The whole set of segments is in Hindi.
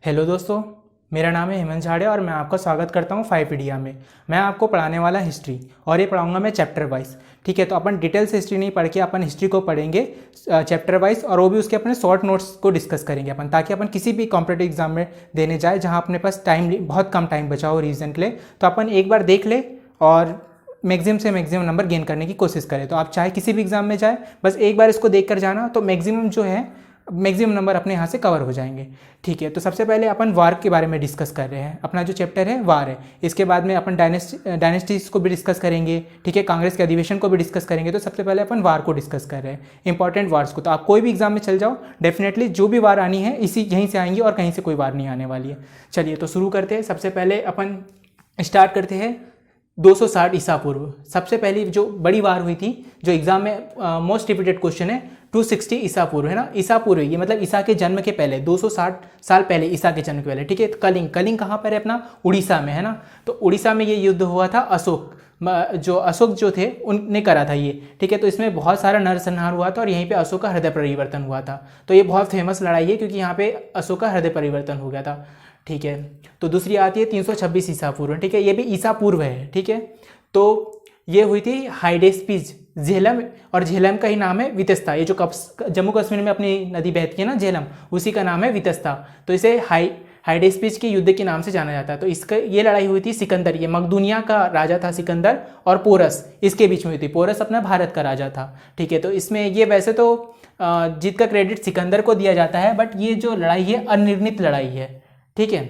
हेलो दोस्तों, मेरा नाम है हेमंत झाड़िया और मैं आपका स्वागत करता हूँ 5 में। मैं आपको पढ़ाने वाला हिस्ट्री और ये पढ़ाऊँगा मैं चैप्टर वाइज। ठीक है, तो अपन डिटेल से हिस्ट्री नहीं पढ़ के अपन हिस्ट्री को पढ़ेंगे चैप्टर वाइज, और वो भी उसके अपने शॉर्ट नोट्स को डिस्कस करेंगे अपन, ताकि अपन किसी भी कॉम्पिटेटिव एग्जाम में देने जाए जहाँ अपने पास टाइम बहुत कम टाइम बचा हो रीजन के लिए, तो अपन एक बार देख ले और मैक्सिमम से मैक्सिमम नंबर गेन करने की कोशिश करें। तो आप चाहे किसी भी एग्जाम में जाए, बस एक बार इसको देख कर जाना, तो मैक्सिमम जो है मैक्सिमम नंबर अपने यहाँ से कवर हो जाएंगे। ठीक है, तो सबसे पहले अपन वार के बारे में डिस्कस कर रहे हैं। अपना जो चैप्टर है वार है, इसके बाद में अपन डायनेस्टीज को भी डिस्कस करेंगे। ठीक है, कांग्रेस के अधिवेशन को भी डिस्कस करेंगे। तो सबसे पहले अपन वार को डिस्कस कर रहे हैं, इंपॉर्टेंट वार्स को। तो आप कोई भी एग्जाम में चल जाओ, डेफिनेटली जो भी वार आनी है इसी यहीं से आएंगी और कहीं से कोई वार नहीं आने वाली है। चलिए तो शुरू करते हैं। सबसे पहले अपन स्टार्ट करते हैं 260 ईसा पूर्व। सबसे पहली जो बड़ी वार हुई थी, जो एग्जाम में मोस्ट रिपीटेड क्वेश्चन है, 260 ईसा पूर्व है ना। ईसा पूर्व ये मतलब ईसा के जन्म के पहले, 260 साल पहले ईसा के जन्म के पहले। ठीक है, कलिंग कहाँ पर है अपना? उड़ीसा में है ना। तो उड़ीसा में ये युद्ध हुआ था। अशोक जो थे उनने करा था ये। ठीक है, तो इसमें बहुत सारा नरसंहार हुआ था और यहीं पे अशोक का हृदय परिवर्तन हुआ था। तो ये बहुत फेमस लड़ाई है क्योंकि यहाँ पे अशोक का हृदय परिवर्तन हो गया था। ठीक है, तो दूसरी आती है 326 ईसा पूर्व। ठीक है, ये भी ईसा पूर्व है। ठीक है, तो ये हुई थी हाइडेस्पिस झेलम, और झेलम का ही नाम है वितस्ता। ये जो जम्मू कश्मीर में अपनी नदी बहती है ना झेलम, उसी का नाम है वितस्ता। तो इसे हाइडेस्पिस के युद्ध के नाम से जाना जाता है। तो इसका ये लड़ाई हुई थी सिकंदर, ये मकदूनिया का राजा था सिकंदर, और पोरस इसके बीच में हुई थी। पोरस अपना भारत का राजा था। ठीक है, तो इसमें ये वैसे तो जीत का क्रेडिट सिकंदर को दिया जाता है, बट ये जो लड़ाई है अनिर्णित लड़ाई है। ठीक है,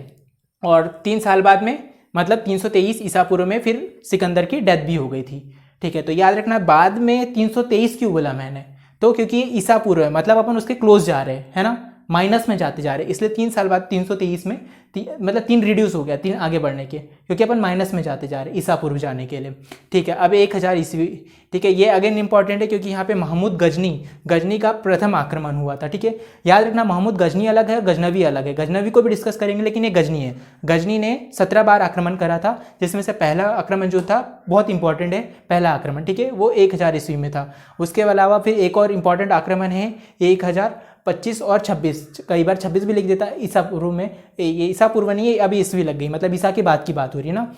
और 3 साल बाद में मतलब 323 ईसा पूर्व में फिर सिकंदर की डेथ भी हो गई थी। ठीक है, तो याद रखना बाद में 323 क्यों बोला मैंने, तो क्योंकि ये ईसा पूर्व है, मतलब अपन उसके क्लोज जा रहे हैं, है ना, माइनस में जाते जा रहे हैं, इसलिए 3 साल बाद 323 में मतलब 3 रिड्यूस हो गया, 3 आगे बढ़ने के, क्योंकि अपन माइनस में जाते जा रहे हैं ईसा पूर्व जाने के लिए। ठीक है, अब 1000 ईस्वी। ठीक है, ये अगेन इंपॉर्टेंट है क्योंकि यहाँ पे महमूद गजनी का प्रथम आक्रमण हुआ था। ठीक है, याद रखना महमूद गजनी अलग है, गजनवी अलग है। गजनवी को भी डिस्कस करेंगे, लेकिन ये गजनी है। गजनी ने 17 बार आक्रमण करा था, जिसमें से पहला आक्रमण जो था बहुत इंपॉर्टेंट है, पहला आक्रमण। ठीक है, वो 1000 ईस्वी में था। उसके अलावा फिर एक और इंपॉर्टेंट आक्रमण है 1025 और 26, कई बार 26 भी लिख देता है ईसा पूर्व में। ये ईसा पूर्व नहीं है, अभी ईस्वी लग गई, मतलब ईसा के बाद की बात हो रही है ना।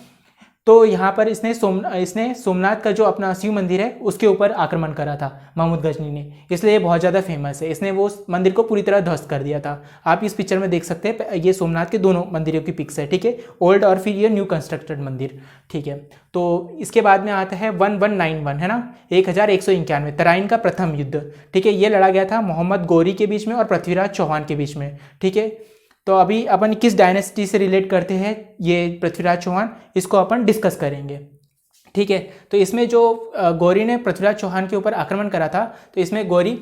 तो यहाँ पर इसने सोमनाथ का जो अपना शिव मंदिर है उसके ऊपर आक्रमण करा था महमूद गजनी ने, इसलिए ये बहुत ज़्यादा फेमस है। इसने वो मंदिर को पूरी तरह ध्वस्त कर दिया था। आप इस पिक्चर में देख सकते हैं, ये सोमनाथ के दोनों मंदिरों की पिक्स है। ठीक है, ओल्ड और फिर ये न्यू कंस्ट्रक्टेड मंदिर। ठीक है, तो इसके बाद में आता है 1191 है ना, 1191 तराइन का प्रथम युद्ध। ठीक है, ये लड़ा गया था मोहम्मद गौरी के बीच में और पृथ्वीराज चौहान के बीच में। ठीक है, तो अभी अपन किस डायनेस्टी से रिलेट करते हैं ये पृथ्वीराज चौहान, इसको अपन डिस्कस करेंगे। ठीक है, तो इसमें जो गौरी ने पृथ्वीराज चौहान के ऊपर आक्रमण करा था, तो इसमें गौरी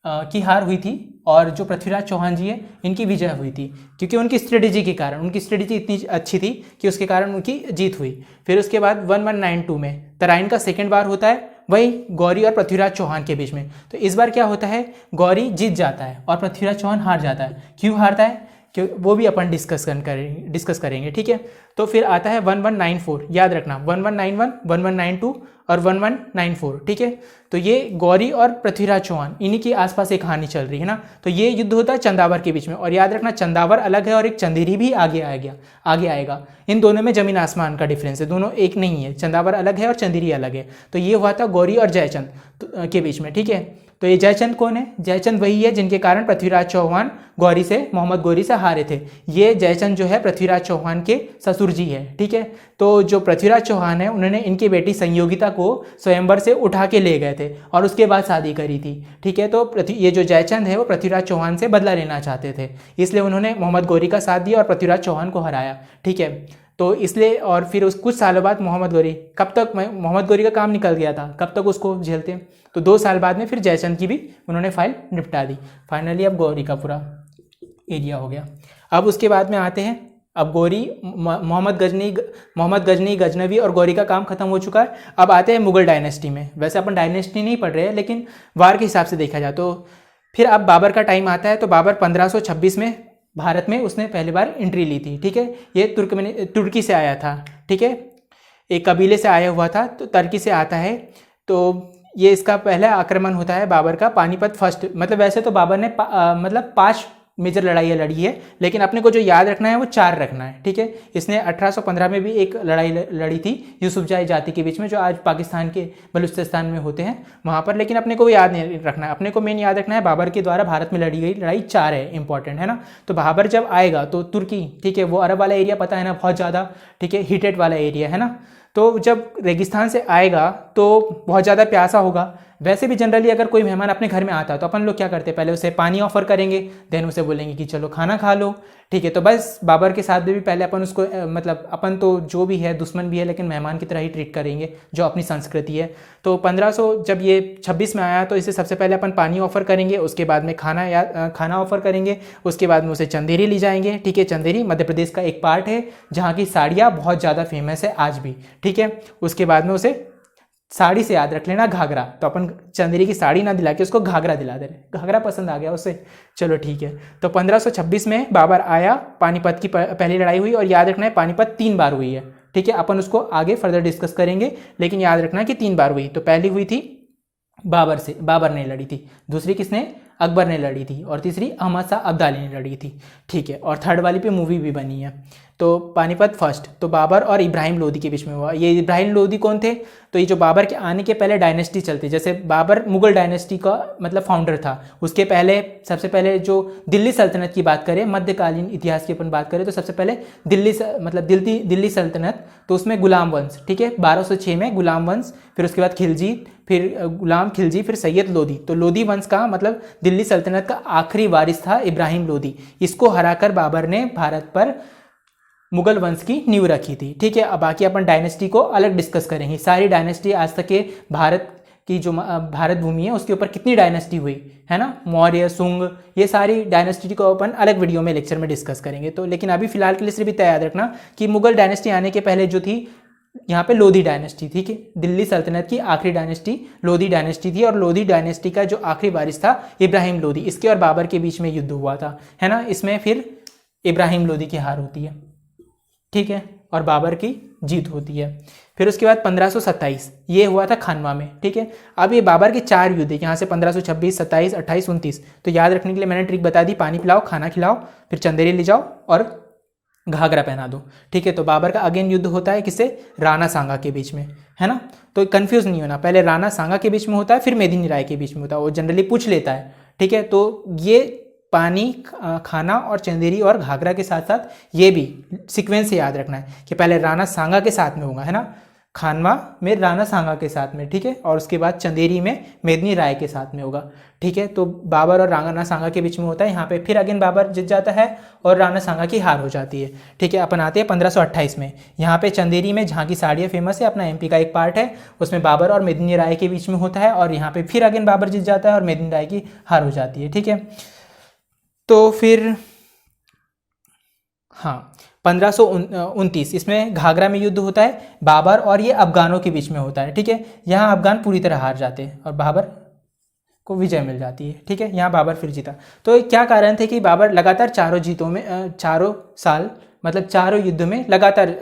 की हार हुई थी और जो पृथ्वीराज चौहान जी है इनकी विजय हुई थी, क्योंकि उनकी स्ट्रेटेजी के कारण, उनकी स्ट्रेटेजी इतनी अच्छी थी कि उसके कारण उनकी जीत हुई। फिर उसके बाद 1192 में तराइन का सेकेंड बार होता है, वही गौरी और पृथ्वीराज चौहान के बीच में। तो इस बार क्या होता है, गौरी जीत जाता है और पृथ्वीराज चौहान हार जाता है। क्यों हारता है, क्यों, वो भी अपन डिस्कस करेंगे। ठीक है, तो फिर आता है 1194, याद रखना 1191, 1192 और 1194। ठीक है, तो ये गौरी और पृथ्वीराज चौहान इन्हीं के आसपास एक कहानी चल रही है ना। तो ये युद्ध होता है चंदावर के बीच में, और याद रखना चंदावर अलग है और एक चंदेरी भी आगे आएगा। इन दोनों में जमीन आसमान का डिफरेंस है, दोनों एक नहीं है, चंदावर अलग है और चंदेरी अलग है। तो ये हुआ था गौरी और जयचंद के बीच में। ठीक है, तो ये जयचंद कौन है? जयचंद वही है जिनके कारण पृथ्वीराज चौहान मोहम्मद गौरी से हारे थे। ये जयचंद जो है पृथ्वीराज चौहान के ससुर जी है। ठीक है, तो जो पृथ्वीराज चौहान है उन्होंने इनकी बेटी संयोगिता को स्वयंवर से उठा के ले गए थे और उसके बाद शादी करी थी। ठीक है, तो ये जो जयचंद है वो पृथ्वीराज चौहान से बदला लेना चाहते थे, इसलिए उन्होंने मोहम्मद गौरी का साथ दिया और पृथ्वीराज चौहान को हराया। ठीक है, तो इसलिए, और फिर उस कुछ सालों बाद मोहम्मद गौरी का काम निकल गया था, कब तक उसको झेलते। तो 2 साल बाद में फिर जयचंद की भी उन्होंने फाइल निपटा दी। फाइनली अब गौरी का पूरा एरिया हो गया। अब उसके बाद में आते हैं, अब गौरी मोहम्मद गजनी गजनवी और गौरी का काम खत्म हो चुका है। अब आते हैं मुगल डायनेस्टी में। वैसे अपन डायनेस्टी नहीं पढ़ रहे हैं, लेकिन वार के हिसाब से देखा जाए तो फिर अब बाबर का टाइम आता है। तो बाबर 1526 में भारत में उसने पहली बार एंट्री ली थी। ठीक है, ये तुर्की से आया था। ठीक है, एक कबीले से आया हुआ था, तो तुर्की से आता है। तो ये इसका पहला आक्रमण होता है बाबर का, पानीपत फर्स्ट। मतलब वैसे तो बाबर ने मतलब 5 मेजर लड़ाइयाँ लड़ी है, लेकिन अपने को जो याद रखना है वो 4 रखना है, ठीक है। इसने 1815 में भी एक लड़ाई लड़ी थी यूसुफजाई जाति के बीच में, जो आज पाकिस्तान के बलूचिस्तान में होते हैं वहाँ पर, लेकिन अपने को वो याद नहीं रखना है। अपने को मेन याद रखना है बाबर के द्वारा भारत में लड़ी गई लड़ाई 4 है, इंपॉर्टेंट है ना। तो बाबर जब आएगा तो तुर्की, ठीक है, वो अरब वाला एरिया पता है ना, बहुत ज़्यादा, ठीक है, हीटेड वाला एरिया है ना। तो जब रेगिस्तान से आएगा तो बहुत ज़्यादा प्यासा होगा। वैसे भी जनरली अगर कोई मेहमान अपने घर में आता है तो अपन लोग क्या करते हैं, पहले उसे पानी ऑफर करेंगे, देन उसे बोलेंगे कि चलो खाना खा लो, ठीक है। तो बस बाबर के साथ भी पहले अपन उसको मतलब अपन तो जो भी है दुश्मन भी है, लेकिन मेहमान की तरह ही ट्रीट करेंगे, जो अपनी संस्कृति है। तो 1500 जब ये 26 में आया तो इसे सबसे पहले अपन पानी ऑफर करेंगे, उसके बाद में खाना ऑफर करेंगे, उसके बाद में उसे चंदेरी ले जाएंगे, ठीक है। चंदेरी मध्य प्रदेश का एक पार्ट है जहाँ की साड़ियाँ बहुत ज़्यादा फेमस है आज भी, ठीक है। उसके बाद में उसे साड़ी से याद रख लेना घाघरा, तो अपन चंदेरी की साड़ी ना दिला के उसको घाघरा दिला दे रहे, घाघरा पसंद आ गया उसे, चलो ठीक है। तो 1526 में बाबर आया, पानीपत की पहली लड़ाई हुई, और याद रखना है पानीपत 3 बार हुई है, ठीक है। अपन उसको आगे फर्दर डिस्कस करेंगे, लेकिन याद रखना है कि 3 बार हुई। तो पहली हुई थी बाबर ने लड़ी थी, दूसरी किसने, अकबर ने लड़ी थी, और तीसरी अहमद शाह अब्दाली ने लड़ी थी, ठीक है। और थर्ड वाली पे मूवी भी बनी है। तो पानीपत फर्स्ट तो बाबर और इब्राहिम लोदी के बीच में हुआ। ये इब्राहिम लोदी कौन थे, तो ये जो बाबर के आने के पहले डायनेस्टी चलती, जैसे बाबर मुगल डायनेस्टी का मतलब फाउंडर था, उसके पहले सबसे पहले जो दिल्ली सल्तनत की बात करें, मध्यकालीन इतिहास की अपन बात करें, तो सबसे पहले दिल्ली सल्तनत, तो उसमें गुलाम वंश, ठीक है, 1206 में गुलाम वंश, फिर उसके बाद खिलजी, फिर गुलाम खिलजी, फिर सैयद लोदी। तो लोदी वंश का मतलब दिल्ली सल्तनत का आखिरी वारिस था इब्राहिम लोदी। इसको हराकर बाबर ने भारत पर मुगल वंश की नींव रखी थी, ठीक है। अब बाकी अपन डायनेस्टी को अलग डिस्कस करेंगे। सारी डायनेस्टी आज तक के भारत की जो भारत भूमि है उसके ऊपर कितनी डायनेस्टी हुई है ना, मौर्य, सुंग, ये सारी डायनेस्टी को अपन अलग वीडियो में लेक्चर में डिस्कस करेंगे। तो लेकिन अभी फिलहाल के लिए सिर्फ इतना याद रखना कि मुगल डायनेस्टी आने के पहले जो थी यहाँ पे लोधी डायनेस्टी, ठीक है। दिल्ली सल्तनत की आखिरी डायनेस्टी लोधी डायनेस्टी थी, और लोधी डायनेस्टी का जो आखिरी वारिस था इब्राहिम लोधी, इसके और बाबर के बीच में युद्ध हुआ था, है ना। इसमें फिर इब्राहिम लोधी की हार होती है, ठीक है, और बाबर की जीत होती है। फिर उसके बाद 1527 ये हुआ था खानवा में, ठीक है। अब ये बाबर के 4 युद्ध है, यहाँ से 1526, 27, 28, 29। तो याद रखने के लिए मैंने ट्रिक बता दी, पानी पिलाओ, खाना खिलाओ, फिर चंदेरी ले जाओ और घाघरा पहना दो, ठीक है। तो बाबर का अगेन युद्ध होता है किससे, राणा सांगा के बीच में, है ना। तो कंफ्यूज नहीं होना, पहले राणा सांगा के बीच में होता है, फिर मेदिनी राय के बीच में होता है, वो जनरली पूछ लेता है, ठीक है। तो ये पानी, खाना और चंदेरी और घाघरा के साथ साथ ये भी सीक्वेंस से याद रखना है कि पहले राणा सांगा के साथ में होगा, है ना, खानवा में राणा सांगा के साथ में, ठीक है, और उसके बाद चंदेरी में मेदिनी राय के साथ में होगा, ठीक है। तो बाबर और राणा सांगा के बीच में होता है, यहाँ पे फिर अगेन बाबर जीत जाता है और राणा सांगा की हार हो जाती है, ठीक है। अपन आते हैं 1528 में, यहाँ पे चंदेरी में जहाँ की साड़ियाँ फेमस है, अपना एमपी का एक पार्ट है, उसमें बाबर और मेदिनी राय के बीच में होता है, और यहाँ पे फिर अगेन बाबर जीत जाता है और मेदिनी राय की हार हो जाती है, ठीक है। तो फिर हाँ 1529 इसमें घाघरा में युद्ध होता है बाबर और ये अफगानों के बीच में होता है, ठीक है। यहाँ अफगान पूरी तरह हार जाते हैं और बाबर को विजय मिल जाती है, ठीक है। यहाँ बाबर फिर जीता। तो क्या कारण थे कि बाबर लगातार चारों साल मतलब चारों युद्ध में लगातार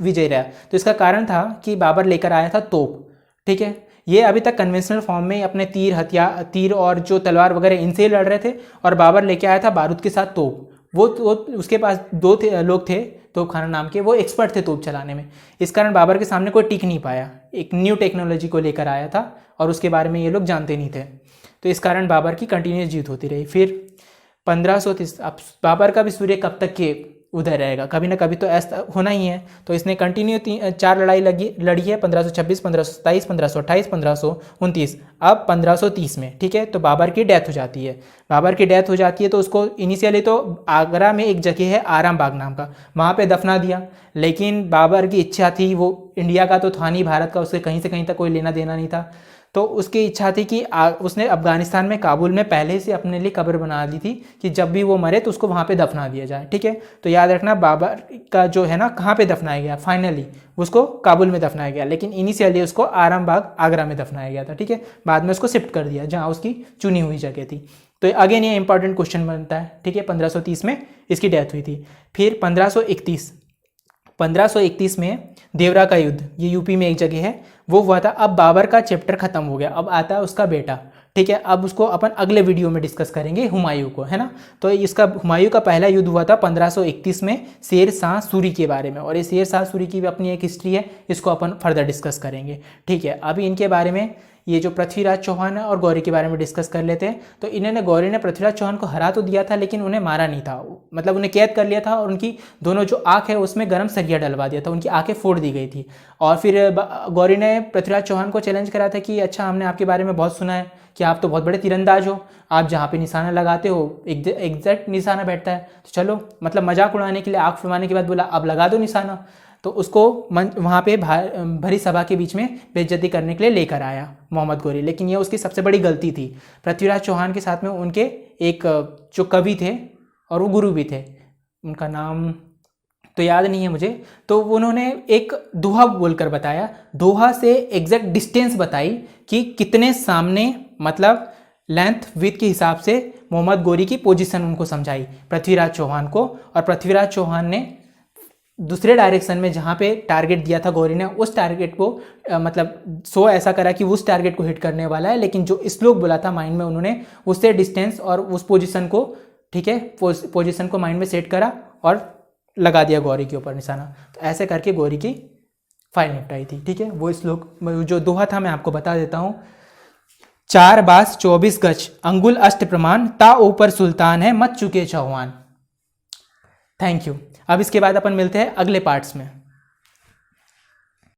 विजय रहा। तो इसका कारण था कि बाबर लेकर आया था तोप, ठीक है। ये अभी तक कन्वेंशनल फॉर्म में अपने तीर और जो तलवार वगैरह इनसे लड़ रहे थे, और बाबर लेके आया था बारूद के साथ तोप। वो उसके पास लोग थे तोप खाना नाम के, वो एक्सपर्ट थे तोप चलाने में। इस कारण बाबर के सामने कोई टिक नहीं पाया। एक न्यू टेक्नोलॉजी को लेकर आया था और उसके बारे में ये लोग जानते नहीं थे, तो इस कारण बाबर की कंटिन्यूस जीत होती रही। फिर 1530 अब बाबर का भी सूर्य कब तक के उधर रहेगा, कभी ना कभी तो ऐसा होना ही है। तो इसने कंटिन्यू 4 लड़ाई लड़ी है, 1526, 1527, 1528, 1529, अब 1530 में, ठीक है। तो बाबर की डेथ हो जाती है। बाबर की डेथ हो जाती है तो उसको इनिशियली तो आगरा में एक जगह है आराम बाग नाम का, वहाँ पे दफना दिया। लेकिन बाबर की इच्छा थी, वो इंडिया का तो था नहीं, भारत का उससे कहीं से कहीं तक कोई लेना देना नहीं था। तो उसकी इच्छा थी कि उसने अफगानिस्तान में काबुल में पहले से अपने लिए कब्र बना ली थी कि जब भी वो मरे तो उसको वहाँ पे दफना दिया जाए, ठीक है। तो याद रखना बाबर का जो है ना कहाँ पे दफनाया गया, फाइनली उसको काबुल में दफनाया गया, लेकिन इनिशियली उसको आराम बाग आगरा में दफनाया गया था, ठीक है। बाद में उसको शिफ्ट कर दिया जहाँ उसकी चुनी हुई जगह थी। तो अगेन ये इंपॉर्टेंट क्वेश्चन बनता है, ठीक है। 1530 में इसकी डेथ हुई थी। फिर 1531 में देवरा का युद्ध, ये यूपी में एक जगह है, वो हुआ था। अब बाबर का चैप्टर खत्म हो गया, अब आता है उसका बेटा, ठीक है। अब उसको अपन अगले वीडियो में डिस्कस करेंगे हुमायूं को, है ना। तो इसका हुमायूं का पहला युद्ध हुआ था 1531 में शेर शाह सूरी के बारे में, और ये शेर शाह सूरी की भी अपनी एक हिस्ट्री है, इसको अपन फर्दर डिस्कस करेंगे, ठीक है। अभी इनके बारे में, ये जो पृथ्वीराज चौहान है और गौरी के बारे में डिस्कस कर लेते हैं। तो इन्होंने, गौरी ने पृथ्वीराज चौहान को हरा तो दिया था लेकिन उन्हें मारा नहीं था, मतलब उन्हें कैद कर लिया था और उनकी दोनों जो आँख है उसमें गर्म सरिया डलवा दिया था, उनकी आंखें फोड़ दी गई थी। और फिर गौरी ने पृथ्वीराज चौहान को चैलेंज करा था कि अच्छा, हमने आपके बारे में बहुत सुना है कि आप तो बहुत बड़े तीरंदाज हो, आप जहाँ पे निशाना लगाते हो एग्जैक्ट निशाना बैठता है, तो चलो, मतलब मजाक उड़ाने के लिए आँख फुलवाने के बाद बोला अब लगा दो निशाना। तो उसको वहाँ पे भरी सभा के बीच में बेइज्जती करने के लिए लेकर आया मोहम्मद गौरी, लेकिन ये उसकी सबसे बड़ी गलती थी। पृथ्वीराज चौहान के साथ में उनके एक जो कवि थे और वो गुरु भी थे, उनका नाम तो याद नहीं है मुझे, तो उन्होंने एक दोहा बोलकर बताया, दोहा से एग्जैक्ट डिस्टेंस बताई कि कितने सामने, मतलब लेंथ विथ के हिसाब से मोहम्मद गौरी की पोजीशन उनको समझाई पृथ्वीराज चौहान को। और पृथ्वीराज चौहान ने दूसरे डायरेक्शन में जहाँ पे टारगेट दिया था गौरी ने, उस टारगेट को मतलब शो ऐसा करा कि उस टारगेट को हिट करने वाला है, लेकिन जो श्लोक बोला था माइंड में, उन्होंने उससे डिस्टेंस और उस पोजीशन को, ठीक है, पोजीशन को माइंड में सेट करा और लगा दिया गौरी के ऊपर निशाना। तो ऐसे करके गौरी की फाइल निपटाई थी, ठीक है। वो श्लोक जो दोहा था मैं आपको बता देता हूँ, 4 बास 24 गज अंगुल अष्ट प्रमाण, ता ऊपर सुल्तान है मत चुके चौहान। Thank you. अब इसके बाद अपन मिलते हैं अगले पार्ट्स में।